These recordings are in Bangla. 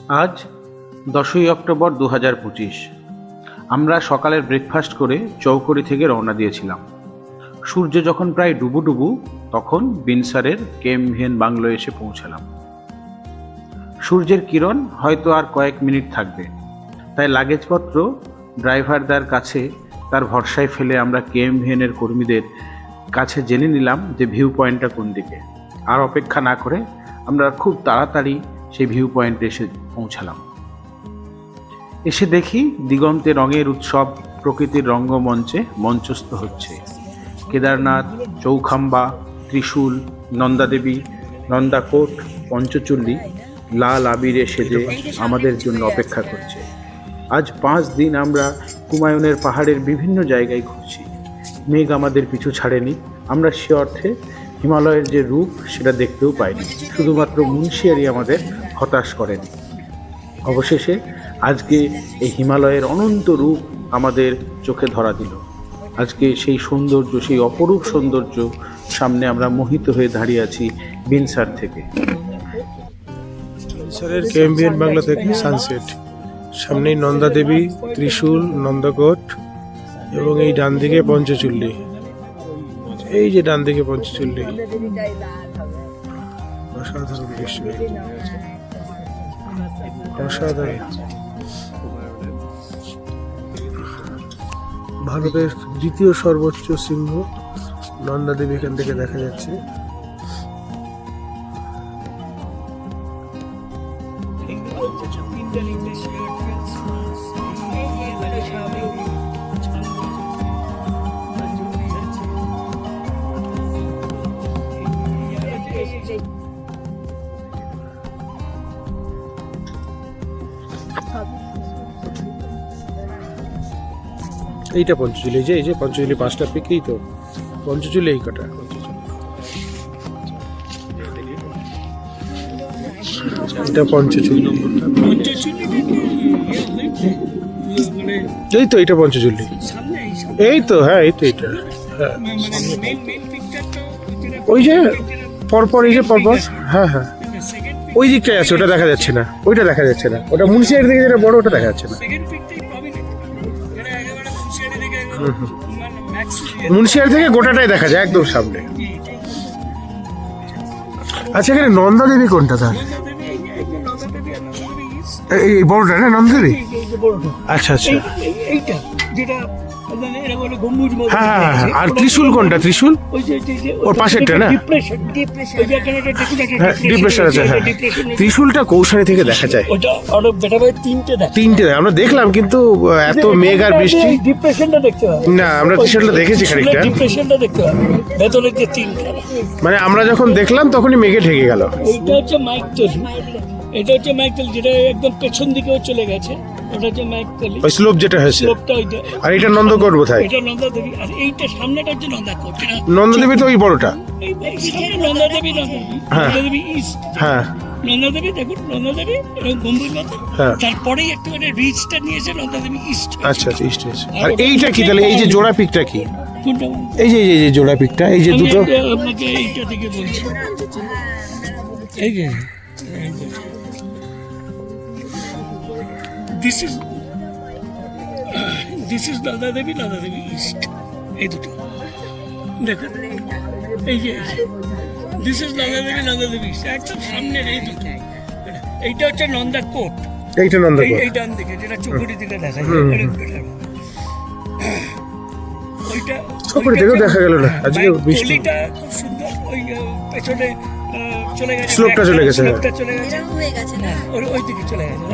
আজ 10ই অক্টোবর 2025। আমরা সকালের ব্রেকফাস্ট করে চৌকড়ি থেকে রওনা দিয়েছিলাম। সূর্য যখন প্রায় ডুবু তখন বিনসারের কেএমভিএন বাংলো এসে পৌঁছালাম। সূর্যের কিরণ হয়তো আর কয়েক মিনিট থাকবে, তাই লাগেজপত্র ড্রাইভারদার কাছে তার ভরসায় ফেলে আমরা কেএমভিএনের কর্মীদের কাছে জেনে নিলাম যে ভিউ পয়েন্টটা কোন দিকে। আর অপেক্ষা না করে আমরা খুব তাড়াতাড়ি সেই ভিউ পয়েন্টে এসে পৌঁছালাম। এসে দেখি দিগন্তে রঙের উৎসব প্রকৃতির রঙ্গমঞ্চে মঞ্চস্থ হচ্ছে। কেদারনাথ, চৌখাম্বা, ত্রিশূল, নন্দাদেবী, নন্দাকোট, পঞ্চচুল্লী লাল আবিরে সেজে আমাদের জন্য অপেক্ষা করছে। আজ 5 দিন আমরা কুমায়ুনের পাহাড়ের বিভিন্ন জায়গায় ঘুরছি। মেঘ আমাদের পিছু ছাড়েনি। আমরা সে অর্থে হিমালয়ের যে রূপ সেটা দেখতেও পাইনি। শুধুমাত্র মুন্সিয়ারি আমাদের হতাশ করেনি। অবশেষে আজকে এই হিমালয়ের অনন্ত রূপ আমাদের চোখে ধরা দিল। আজকে সেই সৌন্দর্য, সেই অপরূপ সৌন্দর্য সামনে আমরা মোহিত হয়ে দাঁড়িয়ে আছি বিনসার থেকে। বিনসারের কেএমভিএন বাংলা থেকে সানসেট। সামনেই নন্দাদেবী, ত্রিশূল, নন্দাকোট এবং এই ডান দিকে পঞ্চচুল্লী। এই যে ডান দিকে পঞ্চচুল্লী, অসাধারণ দৃশ্য, অসাধারণ। ভারতের দ্বিতীয় সর্বোচ্চ শৃঙ্গ নন্দাদেবী এখান থেকে দেখা যাচ্ছে। এইটা পঞ্চচুলি, এই যে পঞ্চচুলি 5টা পিকেই তো পঞ্চচুলি, এই কটা এটা পঞ্চচুলি। এই তো এটা পঞ্চচুলি, এই তো হ্যাঁ, এই তো এটা হ্যাঁ, ওই যে পরপর, এই যে পরপর, হ্যাঁ হ্যাঁ, ওই দিকটাই আছে, ওটা দেখা যাচ্ছে না, ওইটা দেখা যাচ্ছে না, ওটা মুন্সিয়ারি থেকে যেটা বড় ওটা দেখা যাচ্ছে না। মুন্সিয়ারি থেকে গোটাটাই দেখা যায় একদম সামনে। আচ্ছা, এখানে নন্দাদেবী কোনটা তার? এই বড়টা না নন্দাদেবী? আচ্ছা আচ্ছা, হ্যাঁ হ্যাঁ হ্যাঁ। আর ত্রিশূল কোনটা? ত্রিশূল ওর পাশেরটা না? ডিপ্রেশন আছে, হ্যাঁ। ত্রিশূলটা কৌশানি থেকে দেখা যায়, তিনটে আমরা দেখলাম, কিন্তু এত মেঘ আর বৃষ্টি না, আমরা ত্রিশূলটা দেখেছি খানিকটা, মানে আমরা যখন দেখলাম তখনই মেঘে ঢেকে গেল। এইটা হচ্ছে মাইকতলি, এটা হচ্ছে মাইকতলি, যেটা একদম পেছন দিকেও চলে গেছে, ওটা হচ্ছে মাইকতলি, ওই স্লোপ যেটা হয়েছে, স্লোপটা ওইটা। আর এটা নন্দকোট বোধহয়, এটা নন্দাদেবী, আর এইটা সামনেটা হচ্ছে নন্দাকোট। নন্দাদেবী তো ওই বড়টা, এই সামনে নন্দাদেবী, নন্দাদেবী ইস্ট, হ্যাঁ নন্দাদেবী, দেখুন নন্দাদেবী এরকম গম্বুজ মতো, তারপরেই একটু মানে রিচটা নিয়েছে নন্দাদেবী ইস্ট। আচ্ছা আচ্ছা, ইস্ট হয়েছে। আর এইটা কি তাহলে? এই যে জোড়া পিকটা কি? কোনটা? এই যে এই যে জোড়া পিকটা, এই যে দুটো, আপনাকে এইটা থেকে বলছি, এই যে this is Nandadevi, Nandadevi east, এই দুটো দেখুন, এই যে this is Nandadevi, Nandadevi east, একদম সামনের এই দুটো। এইটা হচ্ছে নন্দাকোট, এইটা নন্দকোট, এই ডান দিকে যেটা চৌকুটি থেকে দেখা যায়, ওইটা চৌকুটি থেকেও দেখা গেল না আজকে বৃষ্টি। গলিটা খুব সুন্দর, ওই পেছনে চলে গেছে, স্লোপটা চলে গেছে, স্লোপটা চলে গেছে, হয়ে গেছে না, ওই দিকে চলে গেছে।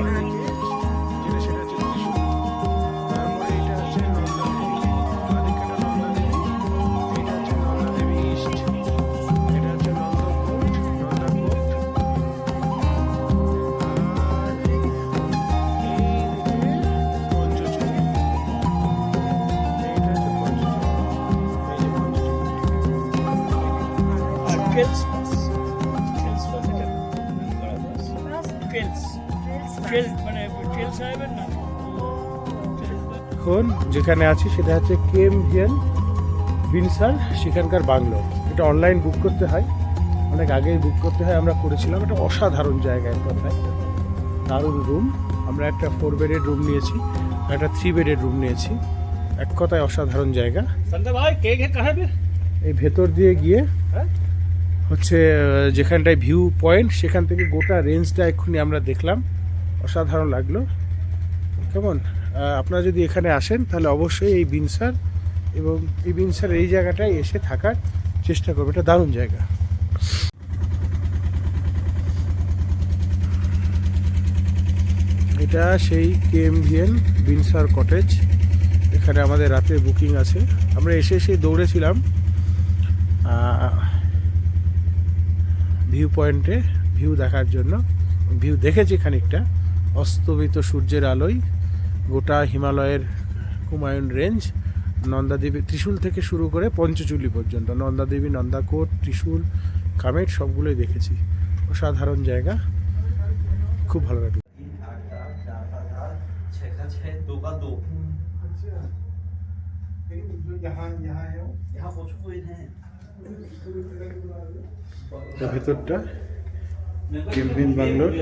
এখন যেখানে আছি সেটা হচ্ছে কেএমভিএন বিনসার, সেখানকার বাংলো। এটা অনলাইন বুক করতে হয়, অনেক আগেই বুক করতে হয়, আমরা করেছিলাম। এটা অসাধারণ জায়গা, কথায় দারুণ রুম। আমরা একটা 4 বেডের রুম নিয়েছি, একটা 3 বেডের রুম নিয়েছি। এক কথায় অসাধারণ জায়গা। এই ভেতর দিয়ে গিয়ে হচ্ছে যেখানটায় ভিউ পয়েন্ট, সেখান থেকে গোটা রেঞ্জটা এক্ষুনি আমরা দেখলাম, অসাধারণ লাগলো। কেমন আপনারা যদি এখানে আসেন তাহলে অবশ্যই এই বিনসার এবং এই বিনসার এই জায়গাটায় এসে থাকার চেষ্টা করবে, এটা দারুণ জায়গা। এটা সেই KMVN বিনসার কটেজ। এখানে আমাদের রাতে বুকিং আছে। আমরা এসে দৌড়েছিলাম ভিউ পয়েন্টে ভিউ দেখার জন্য। ভিউ দেখেছি খানিকটা, অস্তমিত সূর্যের আলোয় গোটা হিমালয়ের কুমায়ুন রেঞ্জ, নন্দাদেবী ত্রিশূল থেকে শুরু করে পঞ্চচুলি পর্যন্ত, নন্দাদেবী, নন্দাকোট, ত্রিশূল, কামেট সবগুলোই দেখেছি। অসাধারণ জায়গা, খুব ভালো লাগলো। ভেতরটা KMVN ব্যাঙ্গালোর,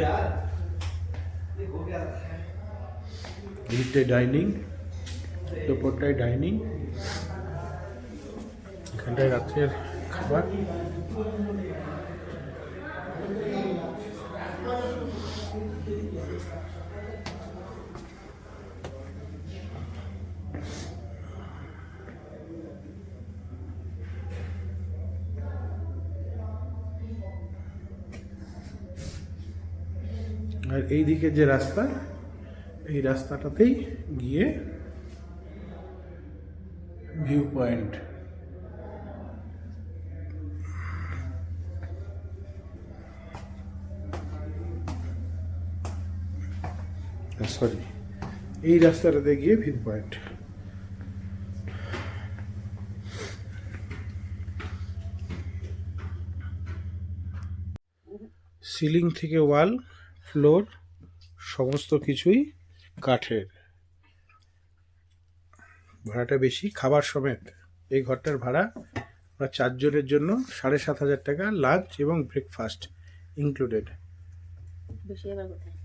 ভিতরে ডাইনিং, ওপরটায় ডাইনিং, এখানটায় রাত্রের খাবার। আর এই দিকে যে রাস্তা, এই রাস্তাটাতেই গিয়ে ভিউ পয়েন্ট। সরি, এই রাস্তাটাতে গিয়ে ভিউ পয়েন্ট। সিলিং থেকে ওয়াল, ফ্লোর সমস্ত কিছুই কাঠের। ভাড়াটা বেশি, খাবার সমেত। এই ঘরটার ভাড়া আমরা 4 জনের জন্য 7,500 টাকা, লাঞ্চ এবং ব্রেকফাস্ট ইনক্লুডেড। বেশি আবার কোথায়?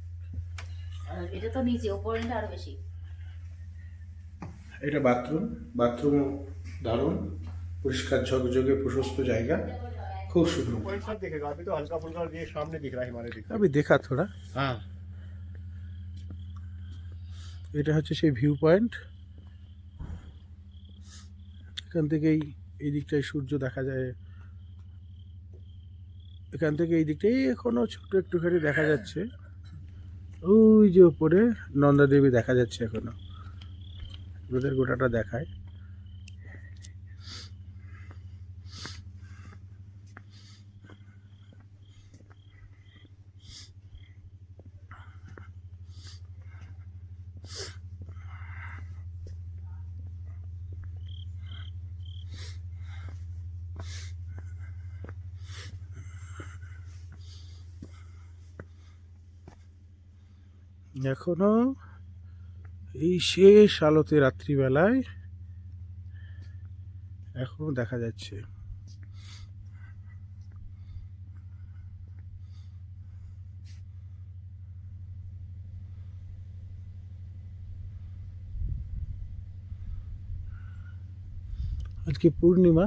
আর এটা তো নিচে, ওপরেটা আরো বেশি। এটা বাথরুম দারুণ, পরিষ্কার ঝকঝকে প্রশস্ত জায়গা, খুব সুন্দর। दिखेगा अभी तो हल्का फुल्का ये सामने दिख रहा है हमारे दिख আমি দেখা থোড়া। हाँ এটা হচ্ছে সেই ভিউ পয়েন্ট। এখান থেকেই এই দিকটায় সূর্য দেখা যায়, এখান থেকে এই দিকটাই এখনো ছোট একটুখানি দেখা যাচ্ছে। ওই যে উপরে নন্দাদেবী দেখা যাচ্ছে এখনো, ওদের গোটাটা দেখায়। এখনো এই শেষ আলোতে রাত্রিবেলায় এখনো দেখা যাচ্ছে। আজকে পূর্ণিমা,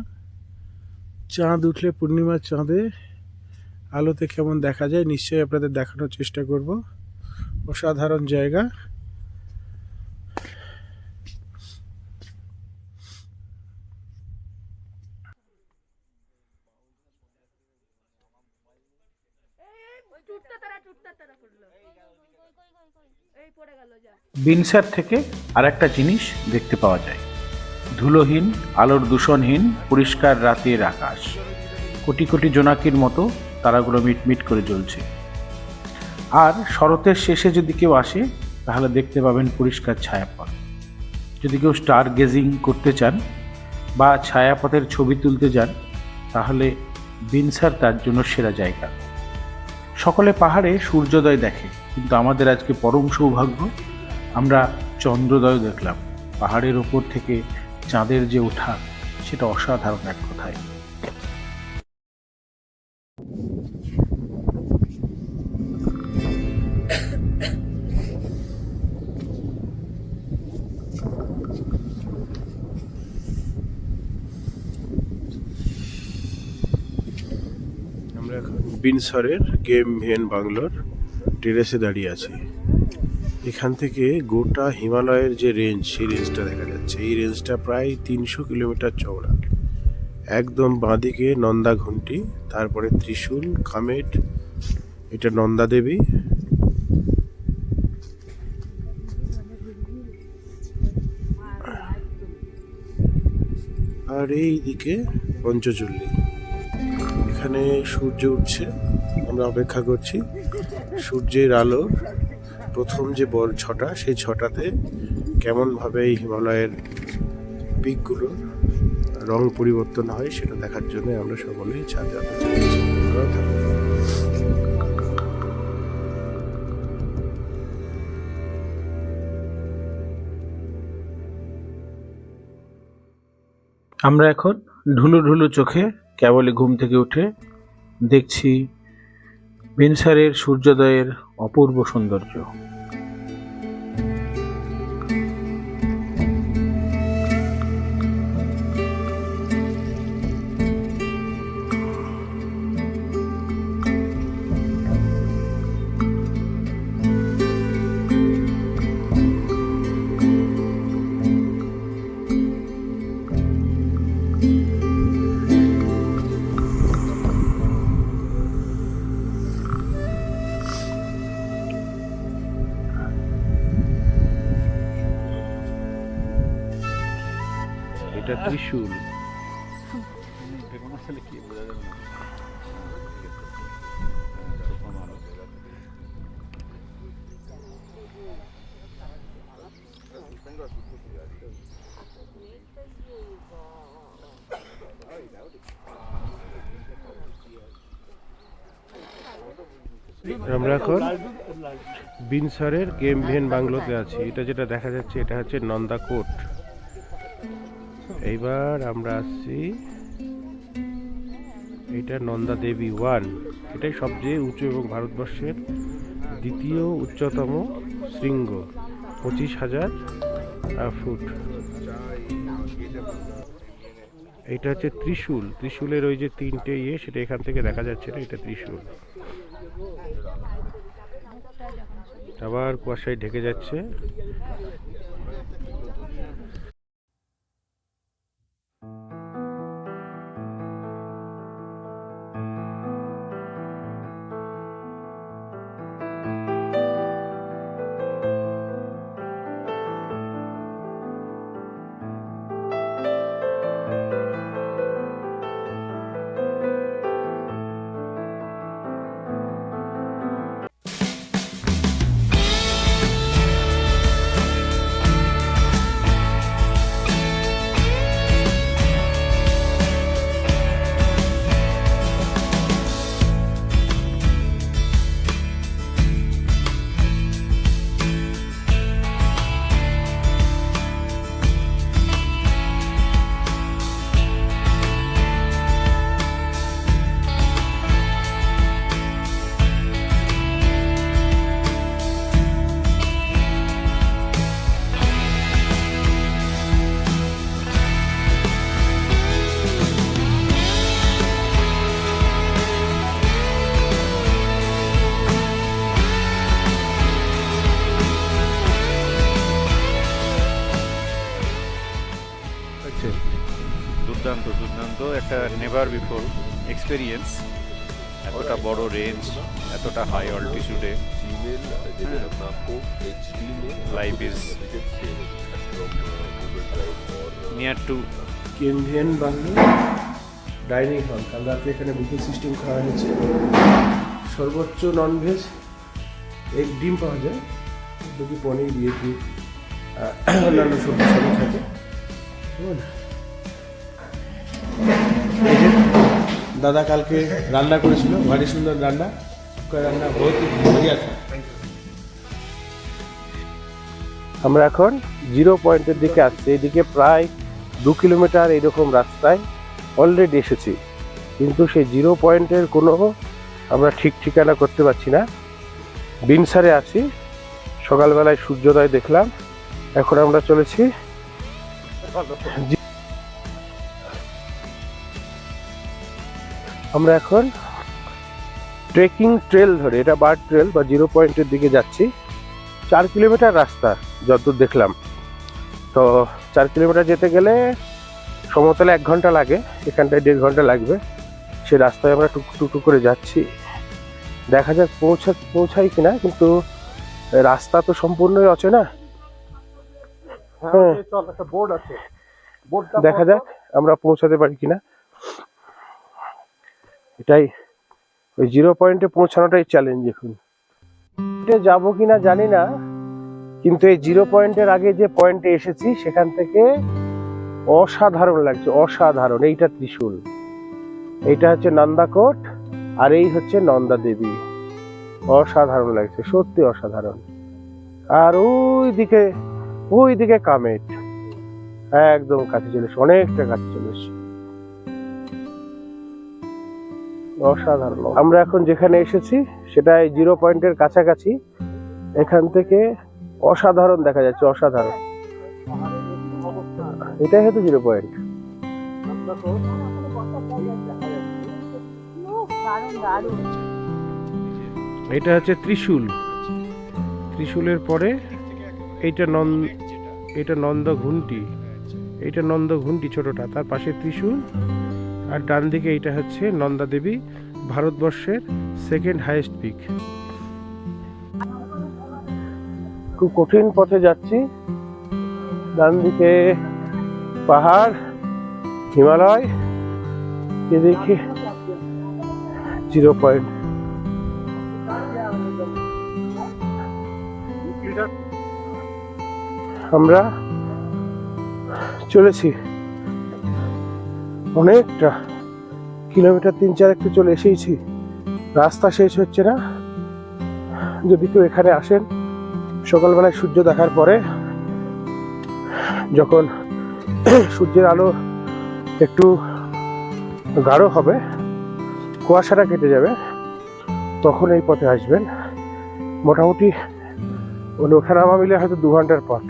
চাঁদ উঠলে পূর্ণিমার চাঁদে আলোতে কেমন দেখা যায় নিশ্চয়ই আপনাদের দেখানোর চেষ্টা করব। অসাধারণ জায়গা। বিনসার থেকে আর একটা জিনিস দেখতে পাওয়া যায়, ধুলোহীন, আলোর দূষণহীন, পরিষ্কার রাতের আকাশ। কোটি কোটি জোনাকির মতো তারাগুলো মিটমিট করে জ্বলছে। আর শরতের শেষে যদি কেউ আসে তাহলে দেখতে পাবেন পরিষ্কার ছায়াপথ। যদি কেউ স্টার গেজিং করতে চান বা ছায়াপথের ছবি তুলতে যান তাহলে বিনসার তার জন্য সেরা জায়গা। সকলে পাহাড়ে সূর্যোদয় দেখে, কিন্তু আমাদের আজকে পরম সৌভাগ্য, আমরা চন্দ্রোদয় দেখলাম। পাহাড়ের ওপর থেকে চাঁদের যে ওঠা, সেটা অসাধারণ এক কথায়। বিনসরের গেম ভিয়েন বাংলোর টেরেসে দাঁড়িয়ে আছি। এখান থেকে গোটা হিমালয়ের যে রেঞ্জ, সেই রেঞ্জটা দেখা যাচ্ছে। এই রেঞ্জটা প্রায় 300 কিলোমিটার চওড়া। একদম বাঁদিকে নন্দা ঘুন্টি, তারপরে ত্রিশূল, কামেট, এটা নন্দা দেবী, আর এই দিকে পঞ্চচল্লী। এখানে সূর্য উঠছে, আমরা অপেক্ষা করছি সূর্যের আলোর প্রথম যে বড় ছটা, সেই ছটাতে কেমনভাবে এই হিমালয়ের পিকগুলোর রং পরিবর্তন হয় সেটা দেখার জন্য আমরা সকলেই ছাদে অপেক্ষা করছি। আমরা এখন ঢুলু ঢুলু চোখে কেবলই ঘুম থেকে উঠে দেখছি বিনসারের সূর্যোদয়ের অপূর্ব সৌন্দর্য। এটা ত্রিশূল। আমরা এখন বিনসরের গেম ভিয়েন বাংলোতে আছি। এটা যেটা দেখা যাচ্ছে এটা হচ্ছে নন্দা কোট। এইবার আমরা আসছি, এটা নন্দা দেবী 1। এটাই সবচেয়ে উঁচু এবং ভারতবর্ষের দ্বিতীয় উচ্চতম শৃঙ্গ, 25,000 ফুট। এটা হচ্ছে ত্রিশূল। ত্রিশূলের ওই যে তিনটে সেটা এখান থেকে দেখা যাচ্ছে না, এটা ত্রিশূল। আবার কুয়াশায় ঢেকে যাচ্ছে। দুর্দান্ত দুর্দান্ত একটা নেভার বিফোর এক্সপেরিয়েন্স। এতটা বড় রেঞ্জ, এতটা হাই অল্টিটিউডে, লাইফ ইজ নিয়ার টু গেম ভিয়েন বাংলো ডাইনিং হল। কাল রাতে এখানে বুফে সিস্টেম খাওয়া হয়েছে। সর্বোচ্চ ননভেজ এক ডিম পাওয়া যায়, বাকি পনির দিয়ে অন্যান্য সবজি সবই থাকে। এই যে দাদা কালকে রান্না করেছিল, ভারী সুন্দর রান্না। রান্না বহুত बढ़िया था। আমরা এখন 0 পয়েন্টের দিকে আসছি। এদিকে প্রায় 2 কিলোমিটার এইরকম রাস্তায় অলরেডি এসেছি, কিন্তু সেই 0 পয়েন্টের কোনো আমরা ঠিক ঠিকানা করতে পারছি না। বিনসারে আছি, সকালবেলায় সূর্যোদয় দেখলাম। এখন আমরা চলেছি আমরা এখন ট্রেকিং ট্রেল ধরে, এটা বার্ড ট্রেল বা 0 পয়েন্টের দিকে যাচ্ছি। 4 কিলোমিটার রাস্তা যতদূর দেখলাম। তো 4 কিলোমিটার যেতে গেলে সমতলে 1 ঘন্টা লাগে, এখানটায় 1.5 ঘন্টা লাগবে। সে রাস্তায় আমরা টুকটুক করে যাচ্ছি, দেখা যাক পৌঁছাই কিনা, কিন্তু রাস্তা তো সম্পূর্ণই অচেনা। হ্যাঁ, একটা বোর্ড আছে, দেখা যাক আমরা পৌঁছাতে পারি কিনা। এটাই ওই 0 পয়েন্টে পৌঁছানোটাই চ্যালেঞ্জ। এখন যাবো কিনা জানি না, কিন্তু এই 0 পয়েন্টের আগে যে পয়েন্টে এসেছি সেখান থেকে অসাধারণ লাগছে, অসাধারণ। এইটা ত্রিশূল, এইটা হচ্ছে নন্দাকোট, আর এই হচ্ছে নন্দা দেবী। অসাধারণ লাগছে, সত্যি অসাধারণ। আর ওই দিকে কামেট, একদম কাছে চলে এসে, অনেকটা কাছে চলে এসে, অসাধারণ। আমরা এখন যেখানে এসেছি সেটা 0 পয়েন্টের কাছাকাছি, এখান থেকে অসাধারণ দেখা যাচ্ছে, অসাধারণ। এটাই হয়তো 0 পয়েন্ট। এটা হচ্ছে ত্রিশূল, ত্রিশূলের পরে এইটা নন্দ ঘুন্টি, এইটা নন্দ ঘুন্টি ছোটটা, তার পাশে ত্রিশূল, আর ডান দিকে এইটা হচ্ছে নন্দা দেবী, ভারতবর্ষের 2nd হাইয়েস্ট পিক। খুব কঠিন পথে যাচ্ছি, ডান দিকে পাহাড়, হিমালয়, এদিকে 0 পয়েন্ট। আমরা চলেছি অনেকটা কিলোমিটার, 3-4 একটু চলে এসেছি। রাস্তা শেষ হচ্ছে না। যদি কেউ এখানে আসেন সকালবেলায় সূর্য দেখার পরে, যখন সূর্যের আলো একটু গাঢ় হবে, কুয়াশাটা কেটে যাবে, তখন এই পথে আসবেন। মোটামুটি ওঠা নামা মিলে হয়তো 2 ঘন্টার পথ।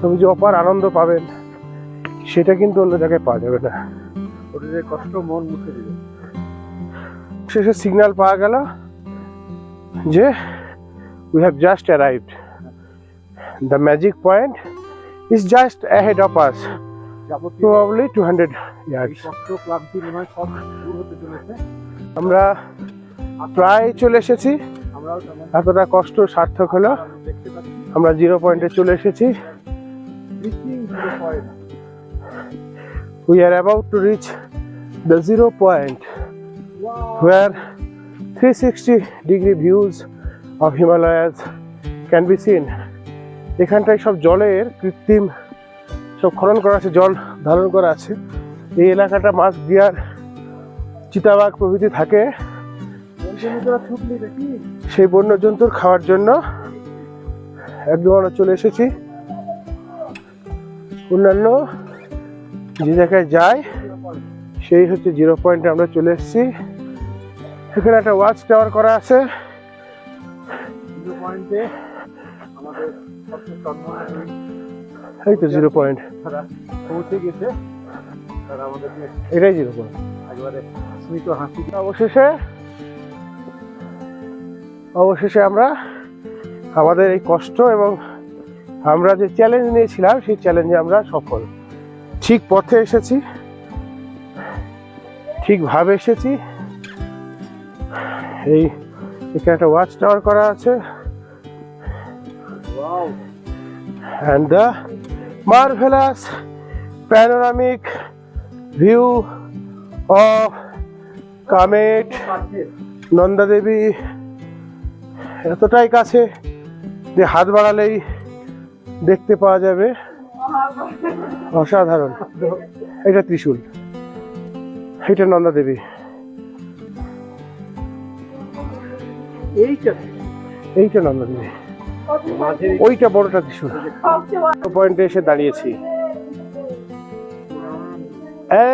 তবে যে অপার আনন্দ পাবেন সেটা কিন্তু অন্য জায়গায় পাওয়া যাবে না। শরীরের কষ্ট মন মুছে দিবে। শেষে সিগন্যাল পাওয়া গেল যে we have just arrived, the magic point is just ahead of us, probably 200 yards. কষ্ট ক্লান্তি মনে হয় সব দূর হতে চলেছে। আমরা প্রায় চলে এসেছি, আমরাও এতটা কষ্ট সার্থক হলো। দেখতে পাচ্ছি আমরা 0 পয়েন্টে চলে এসেছি। reaching 0 point. We are about to reach the 0 point where 360-degree views of Himalayas can be seen. এখানটায় সব জলের কৃত্রিম সব খনন করা আছে, জল ধারণ করা আছে। এই এলাকাটা মাছ, ডিয়ার, চিতাবাঘ প্রভৃতি থাকে। সেই বন্যজন্তুর খাওয়ার জন্য একদম আমরা চলে এসেছি। অন্যান্য যে জায়গায় যাই সেই হচ্ছে 0 পয়েন্টে আমরা চলে এসেছি। এখানে একটা ওয়াচ টাওয়ার করা আছে। 0 পয়েন্টে আমাদের সবচেয়ে সম্মানিত এই তো 0 পয়েন্ট, তারা পৌঁছে গেছে। তারা আমাদেরকে এটাই 0 পয়েন্ট। একেবারে স্মিত হাসি অবশেষে আমরা আমাদের এই কষ্ট এবং আমরা যে চ্যালেঞ্জ নিয়েছিলাম সেই চ্যালেঞ্জে আমরা সফল। ঠিক পথে এসেছি, ঠিকভাবে এসেছি। এই এখানে একটা ওয়াচ টাওয়ার করা আছে, and the marvelous panoramic view of Kamet, Nanda Devi এতটাই কাছে যে হাত বাড়ালেই দেখতে পাওয়া যাবে। অসাধারণ। এটা ত্রিশূল, এটা নন্দা দেবী, এইটা নন্দা দেবী, ওইটা বড়টা ত্রিশূল। পয়েন্টে এসে দাঁড়িয়েছি।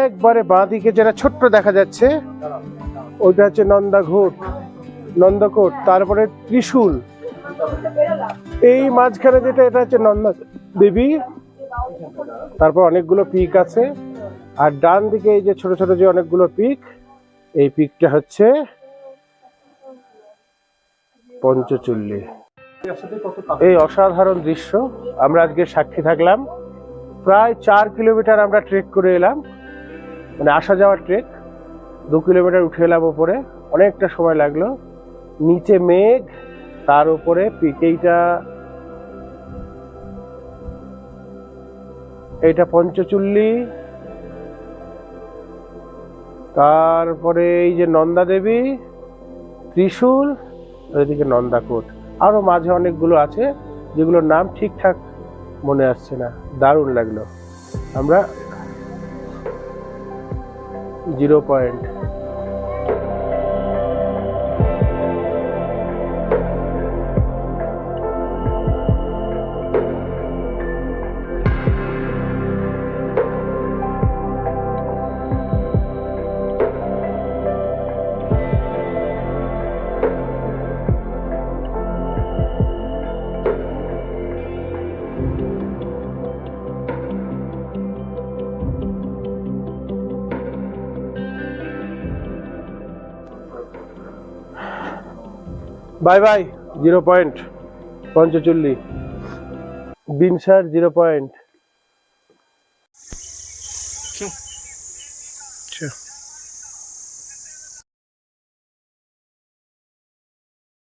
একবারে বাঁ দিকে যেটা ছোট্ট দেখা যাচ্ছে ওইটা হচ্ছে নন্দকোট, তারপরে ত্রিশূল। এই মাঝখানে যেটা, এটা হচ্ছে নন্দা দেবী। তারপর অনেকগুলো পিক আছে, আর ডান দিকে এই যে ছোট ছোট যে অনেকগুলো পিক, এই পিকটা হচ্ছে পঞ্চচল্লী। এই অসাধারণ দৃশ্য আমরা আজকে সাক্ষী থাকলাম। প্রায় 4 কিলোমিটার আমরা ট্রেক করে এলাম, মানে আসা যাওয়ার ট্রেক। 2 কিলোমিটার উঠে এলাম উপরে, অনেকটা সময় লাগলো। নিচে মেঘ, তার উপরে এইটা পঞ্চচল্লী, তারপরে এই যে নন্দা দেবী, ত্রিশূল, এদিকে নন্দাকোট, আরো মাঝে অনেকগুলো আছে যেগুলোর নাম ঠিকঠাক মনে আসছে না। দারুণ লাগলো। আমরা 0 point. Bye bye. 0 point Panchachuli, Binsar 0 point.